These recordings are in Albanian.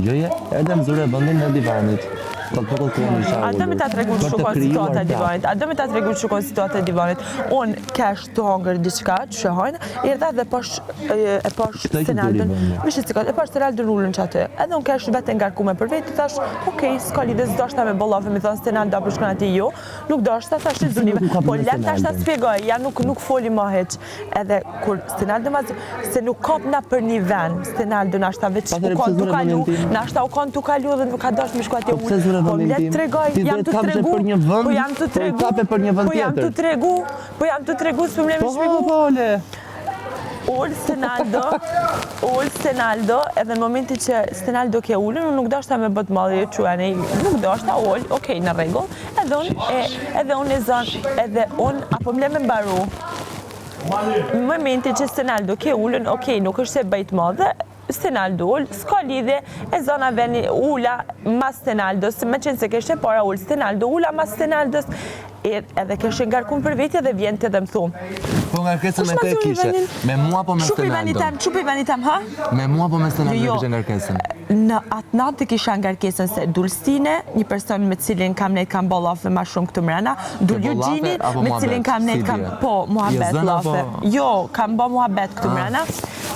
gjëje, edhe më zure vendin në divanit. A do me ta tregu shukon situata e divanit? A do me ta tregu shukon situata e divanit? Unë kesh të hongër diçka, të shëhojnë, erdha dhe e pash Stenaldën. Vishë cikot, e pash Stenaldën rullën që aty. Edhe unë kesh vetë ngarkume për vetë, thash, okej, s'ka lidhe, s'dashta me bollave, me thonë Stenalda për shkon ati jo. Nuk dashta, thash të zunive. Po lem tash ta spjegoj, ja nuk foli ma heq. Edhe kur Stenaldën ma se nuk kapna për një ven, Stenaldën ashta veç u kon të kalu, nashta u kon të kalu dhe nuk ka dash me shku ati ullë. Po më letë tregoj, jam të tregu, po jam të tregu, po jam të tregu, s'pëm le me shpigu. Ullë Stenaldo, edhe në momenti që Stenaldo ke ullën, nuk dashta me bët madhe quane, nuk dashta ullë, okej, në regull, edhe unë e zonë, edhe unë, apo më le me mbaru. Në momenti që Stenaldo ke ullën, okej, nuk është se bëjt madhe, Stenaldo ullë, s'ka lidhe, e zona veni ulla mas Stenaldos, me qenë se keshe para ullë Stenaldo, ulla mas Stenaldos, edhe keshe ngarkun për vetje dhe vjen të dhe më thumë. Po ngarkesën e te kishe, me mua po me Stenaldo? Qupi veni tem, ha? Me mua po me Stenaldo kishe ngarkesën? Në atë natë të kisha ngarkesën se Dulstine, një person me cilin kam nejt kam bo lafe ma shumë këtë mrena, Duljugjini, me cilin kam nejt kam, po, muhabet lafe. Jo, kam bo muhabet këtë mrena.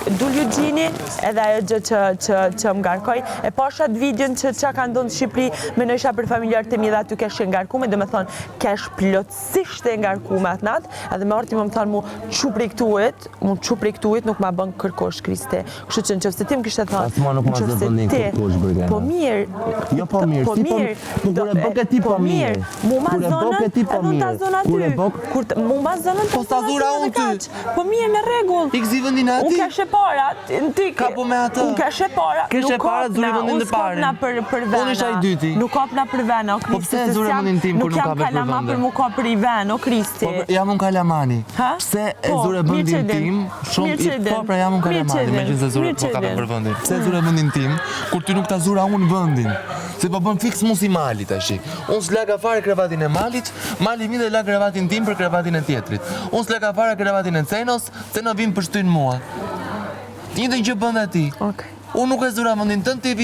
Duljugjini, edhe ajo gjë që më ngarkoj, e pasha të videon që ka ndonë në Shqipëri, me në isha për familjarët e mi dhe aty kesh ngarkume, dhe me thonë, kesh plotësisht e ngarkume atë natë, edhe me orti më thonë mu qupri këtuit, nuk ma bën kërkosh Kriste. Kështu që në qëfë se ti më kështë të thonë, në qëfë se ti, po mirë, jo po mirë, kure bëke ti po mirë, mu ma zonën, edhe unë ta zonë aty, mu ma zonën të zonë aty, po mirë në regull, unë keshe para, ka po me atë, unë keshe para, unë s'kapna për vena, unë isha i dyti, nuk kapna për vena, o Kristi, nuk jam kalama për mu ka për i ven, o Kristi. Jam unë kalamani, pse e zure bëndin tim, po pra jam unë kalamani, me që se zure po ka për vëndin, pse zure bëndin tim, kur ty nuk ta zura unë vëndin, se po bën fiks mu si malit ashi, unë s'lega fare krevatin e malit, mali mi dhe la krevatin tim për krevatin e tjetrit, unë s'lega fare krevatin e Cenos, Ceno vim për shtynë mua. Një dhe një që bënda ti. Unë nuk e zura mëndin tënë TV